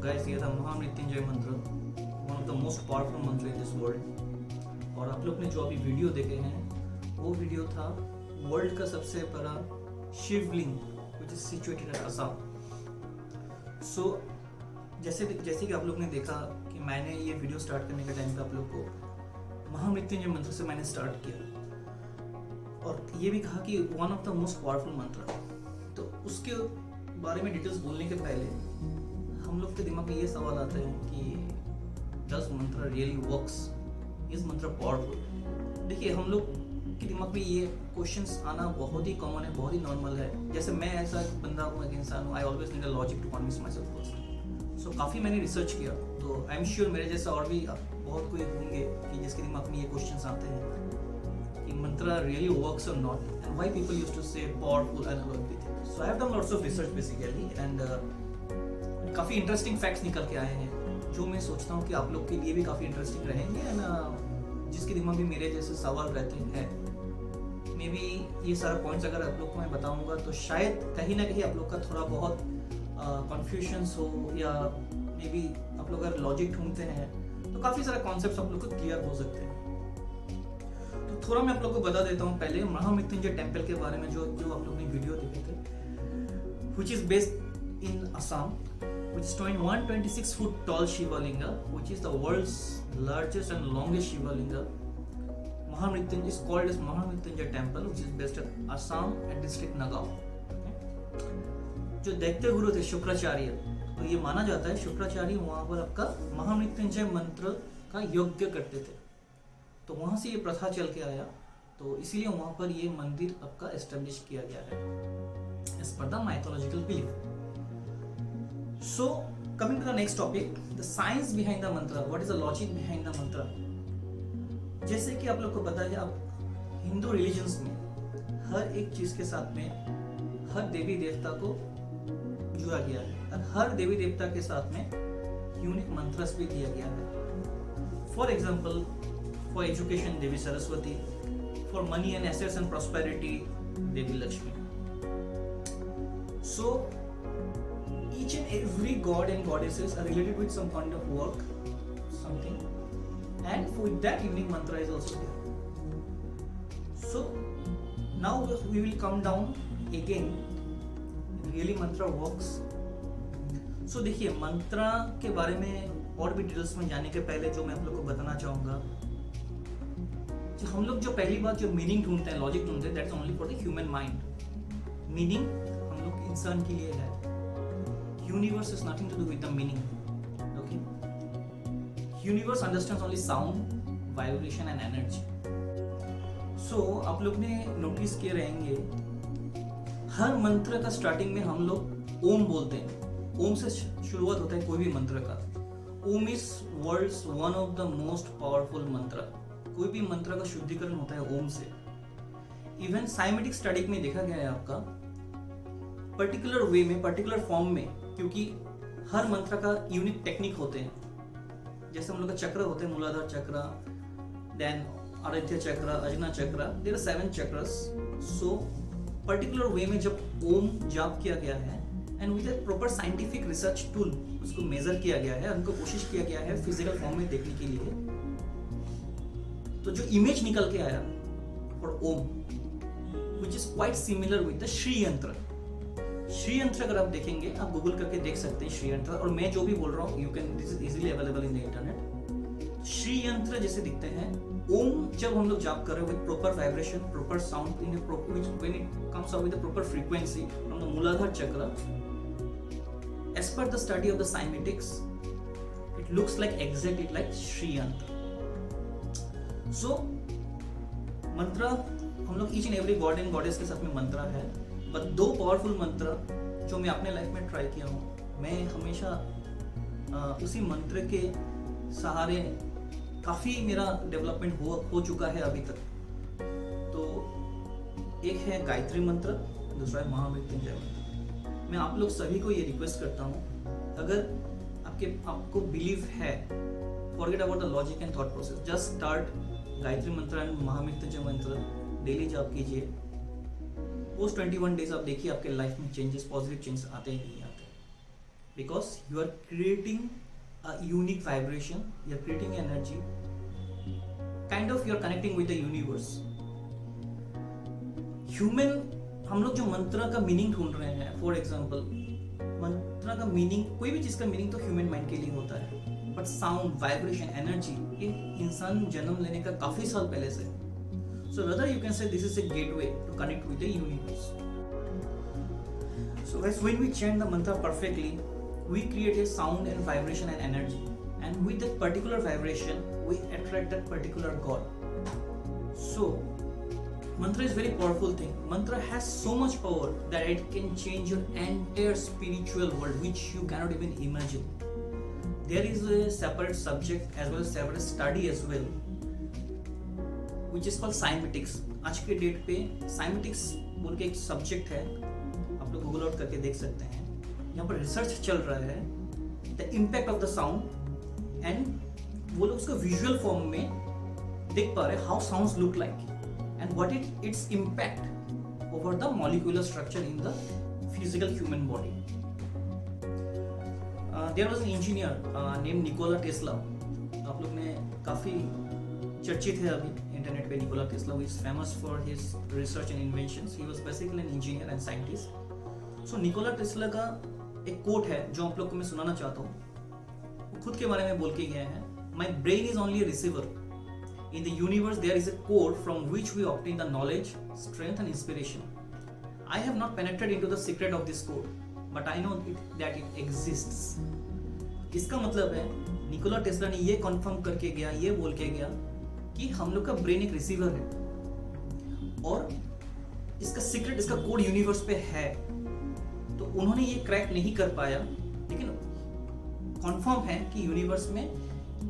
Guys ये था महामृत्युंजय मंत्र, one of the most powerful मंत्र इन दिस वर्ल्ड। और आप लोग ने जो अभी वीडियो देखे हैं वो वीडियो था वर्ल्ड का सबसे बड़ा Shivling which is situated at Assam. So जैसे कि आप लोग ने देखा कि मैंने ये वीडियो स्टार्ट करने के टाइम पे आप लोग को महामृत्युंजय मंत्र से मैंने स्टार्ट किया और ये भी कहा कि one of the most powerful मंत्र। तो उसके बारे में डिटेल्स बोलने के पहले हम लोग के दिमाग में ये सवाल आता है कि डज मंत्र रियली वर्क्स, इज मंत्र पावरफुल। देखिए हम लोग के दिमाग में ये क्वेश्चंस आना बहुत ही कॉमन है, बहुत ही नॉर्मल है। जैसे मैं ऐसा एक बंदा हूँ, एक इंसान हूँ, I always need a logic to convince myself first. So काफ़ी मैंने रिसर्च किया, तो आई एम श्योर मेरे जैसा और भी बहुत कोई होंगे कि जिसके दिमाग में ये क्वेश्चंस आते हैं कि मंत्र रियली वर्क्स और not, and why people used to say powerful and everything. So I have done lots of research basically, and काफ़ी इंटरेस्टिंग फैक्ट्स निकल के आए हैं जो मैं सोचता हूँ कि आप लोग के लिए भी काफ़ी इंटरेस्टिंग रहेंगे, एंड जिसके दिमाग में मेरे जैसे सवाल रहते हैं मे बी ये सारा पॉइंट्स अगर आप लोग को मैं बताऊंगा तो शायद कहीं ना कहीं आप लोग का थोड़ा बहुत कन्फ्यूजन्स हो, या मे बी आप लोग अगर लॉजिक ढूंढते हैं तो काफ़ी सारे कॉन्सेप्ट्स आप लोग को क्लियर हो सकते हैं। तो थोड़ा मैं आप लोग को बता देता हूँ पहले महामृत्युंजय टेम्पल के बारे में, जो आप लोग ने वीडियो देखे थे, which is based in Assam, which is 126 foot tall Shiva Linga, which is the world's largest and longest Shiva Linga. Mahamrityunjay is called as Mahamrityunjay Temple, which is based at Assam at district Nagaon. जो दैत्य गुरु थे शुक्राचार्य, तो ये माना जाता है शुक्राचार्य वहाँ पर आपका महामृत्युंजय मंत्र का यज्ञ करते थे, तो वहाँ से ये प्रथा चल के आया, तो इसीलिए वहाँ पर ये मंदिर आपका एस्टेब्लिश किया गया है as per the mythological belief. So coming to the next topic, the science behind the mantra. What is the logic behind the mantra? जैसे कि आप लोग को पता है, अब हिंदू रिलीजन्स में हर एक चीज के साथ में हर देवी देवता को जुड़ा गया है, और हर देवी देवता के साथ में यूनिक मंत्रस भी दिया गया है। For example, for education Devi Saraswati, for money and assets and prosperity Devi Lakshmi. So each and every god and goddesses are related with some kind of work, something, and with that unique mantra is also there. So now we will come down again, really mantra works. So देखिए मंत्रा के बारे में और भी details में जाने के पहले जो मैं आप लोग को बताना चाहूँगा, हम लोग जो पहली बात जो मीनिंग ढूंढते हैं, लॉजिक ढूंढते हैं, that's only for the human mind. Meaning हम लोग इंसान के लिए है, universe has nothing to do with the meaning. Okay, universe understands only sound, vibration and energy. So आप लोग ने नोटिस किए रहेंगे हर मंत्र का स्टार्टिंग में हम लोग ओम बोलते हैं। ओम से शुरुआत होता है कोई भी मंत्र का। Om is world's one of the most powerful mantra. कोई भी मंत्र का शुद्धिकरण होता है ओम से। इवन साइमेटिक स्टडी में देखा गया है आपका पर्टिकुलर वे में, पर्टिकुलर फॉर्म में, क्योंकि हर मंत्र का यूनिक टेक्निक होते हैं। जैसे हम लोग का चक्र होते हैं, मूलाधार चक्र, then Aditya chakra, Ajna chakra, there are 7 chakras. So particular way में जब ओम जाप किया गया है and with a proper scientific research tool उसको मेजर किया गया है, उनको कोशिश किया गया है फिजिकल फॉर्म में देखने के लिए, तो जो इमेज निकल के आया for Om which is quite similar with the Shri yantra. Shri यंत्र अगर आप देखेंगे, आप गूगल करके देख सकते हैं श्री यंत्र, और मैं जो भी बोल रहा हूँ you can, this is easily available in the internet. Shri यंत्र जैसे दिखते हैं, ओम जब हम लोग जाप कर रहे हैं with proper vibration, proper sound in when it comes out with the proper frequency from the Muladhara chakra, as per the study of the cymatics it looks like exactly like Shri Yantra. So mantra हम लोग each and every god and goddess के साथ में मंत्र है, but 2 powerful मंत्र जो मैं अपने लाइफ में ट्राई किया हूँ, मैं हमेशा उसी मंत्र के सहारे काफ़ी मेरा डेवलपमेंट हो चुका है अभी तक। तो एक है गायत्री मंत्र, दूसरा है महामृत्युंजय मंत्र। मैं आप लोग सभी को ये रिक्वेस्ट करता हूँ, अगर आपको बिलीव है, forget about the logic and thought process, just start Gayatri मंत्र एंड महामृत्युंजय मंत्र, डेली जाप कीजिए। पोस्ट 21 डेज आप देखिए आपके लाइफ में चेंजेस, पॉजिटिव चेंजेस आते ही नहीं आते। because you are creating a unique vibration, you are creating energy, kind of you are connecting with the universe. Human, हम लोग जो मंत्र का मीनिंग ढूंढ रहे हैं, फॉर एग्जाम्पल मंत्र का मीनिंग, कोई भी चीज का मीनिंग तो ह्यूमन माइंड के लिए होता है, बट साउंड, वाइब्रेशन, एनर्जी, ये इंसान जन्म लेने का काफी साल पहले से. So rather you can say this is a gateway to connect with the universe. So guys, when we chant the mantra perfectly, we create a sound and vibration and energy, and with that particular vibration we attract that particular god. So mantra is very powerful thing. Mantra has so much power that it can change your entire spiritual world, which you cannot even imagine. There is a separate subject as well as separate study as well, which is called cymatics. आज के date पे cymatics बोल के एक subject है, आप लोग Google out करके देख सकते हैं. यहाँ पर रिसर्च चल रहा है the impact of the sound, and वो लोग उसको विजुअल फॉर्म में देख पा रहे हैं how sounds look like and what its impact over the molecular structure in the physical human body. There was an engineer name Nikola Tesla. आप लोग ने काफी चर्चित है अभी इंटरनेट पे. Nikola Tesla is famous for his research and inventions. He was basically an engineer and scientist. So Nikola Tesla का एक कोट है जो आप लोग को मैं सुनाना चाहता हूँ. वो खुद के बारे में बोल के गया है, my brain is only a receiver. In the universe there is a code from which we obtain the knowledge, strength and inspiration. I have not penetrated into the secret of this code, but I know that it exists. इसका मतलब है Nikola Tesla ने ये confirm करके गया, ये बोल के गया कि हम लोग का ब्रेन एक रिसीवर है और इसका सीक्रेट, इसका कोड यूनिवर्स पे है. तो उन्होंने ये क्रैक नहीं कर पाया, लेकिन कन्फर्म है कि यूनिवर्स में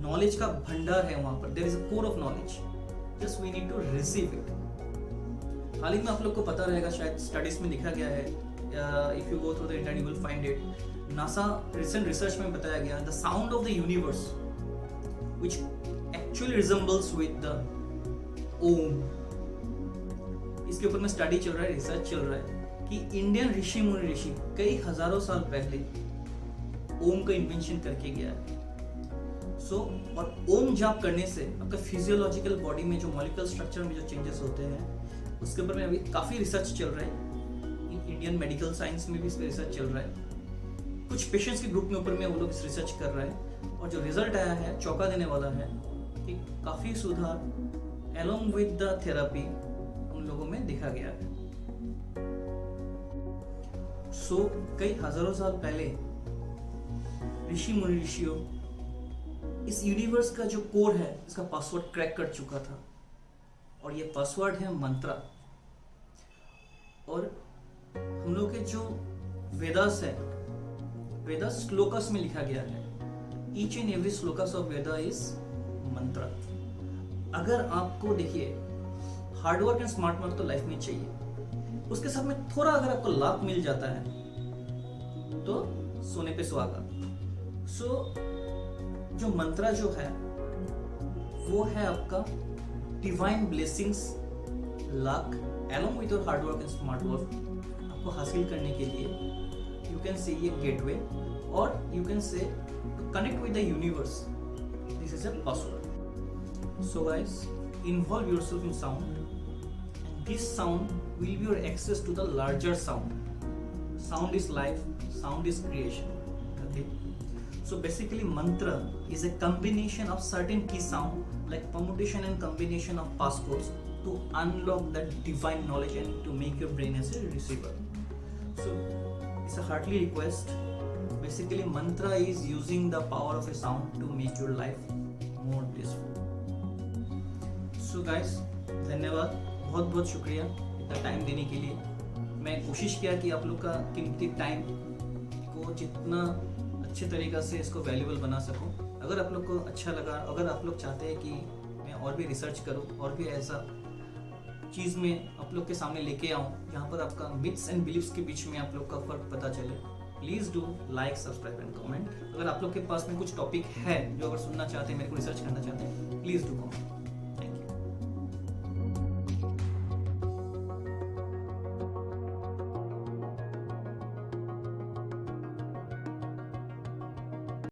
नॉलेज का भंडार है. वहां पर there is a code of knowledge, just we need to receive it. हाल ही में आप लोग को पता रहेगा, शायद स्टडीज में लिखा गया है, if you go through the internet you will find it. NASA recent research में बताया गया the sound of the universe which actually resembles with the ओम. इसके ऊपर में स्टडी चल रहा है, रिसर्च चल रहा है कि इंडियन ऋषि मुनि ऋषि कई हजारों साल पहले ओम का इन्वेंशन करके गया है. सो और ओम जाप करने से आपका फिजियोलॉजिकल बॉडी में जो मॉलिक्यूलर स्ट्रक्चर में जो चेंजेस होते हैं, उसके ऊपर में अभी काफी रिसर्च चल रहा है. इंडियन मेडिकल साइंस में भी इस पर रिसर्च चल रहा है. कुछ पेशेंट्स के ग्रुप में ऊपर में वो लोग इस रिसर्च कर रहे हैं, और जो रिजल्ट आया है चौंका देने वाला है कि काफी सुधार along with the therapy उन लोगों में देखा गया है. सो कई हजारों साल पहले ऋषि मुनि ऋषियों इस यूनिवर्स का जो कोड है, इसका पासवर्ड क्रैक कर चुका था, और ये पासवर्ड है मंत्रा. और हम लोग के जो वेदास है, वेदास श्लोकस में लिखा गया है. Each and every shlokas of Veda is मंत्र. अगर आपको देखिए हार्डवर्क एंड स्मार्ट वर्क तो लाइफ में चाहिए, उसके साथ में थोड़ा अगर आपको लाभ मिल जाता है तो सोने पे सुहागा. सो जो मंत्रा जो है वो है आपका divine blessings, luck along with your hard work and smart work आपको हासिल करने के लिए you can say ये gateway, or you can say to connect with the universe. This is a password. So guys, involve yourself in sound, and this sound will be your access to the larger sound. Sound is life, sound is creation. Okay. So basically mantra is a combination of certain key sound like permutation and combination of passcodes to unlock that divine knowledge and to make your brain as a receiver. So it's a heartily request. Basically mantra is using the power of a sound to make your life more blissful. So guys, धन्यवाद, बहुत बहुत शुक्रिया इतना time देने के लिए. मैं कोशिश किया कि आप लोग का कीमती टाइम को जितना अच्छे तरीक़ा से इसको वैल्यूबल बना सकूं. अगर आप लोग को अच्छा लगा, अगर आप लोग चाहते हैं कि मैं और भी रिसर्च करूं और भी ऐसा चीज़ में आप लोग के सामने लेके आऊं जहां पर आपका मिथ्स एंड बिलीव्स के बीच में आप लोग का फ़र्क पता चले, please do like, subscribe and comment. अगर आप लोग के पास में कुछ टॉपिक है जो अगर सुनना चाहते हैं, मेरे को रिसर्च करना चाहते हैं, प्लीज़ डू कमेंट.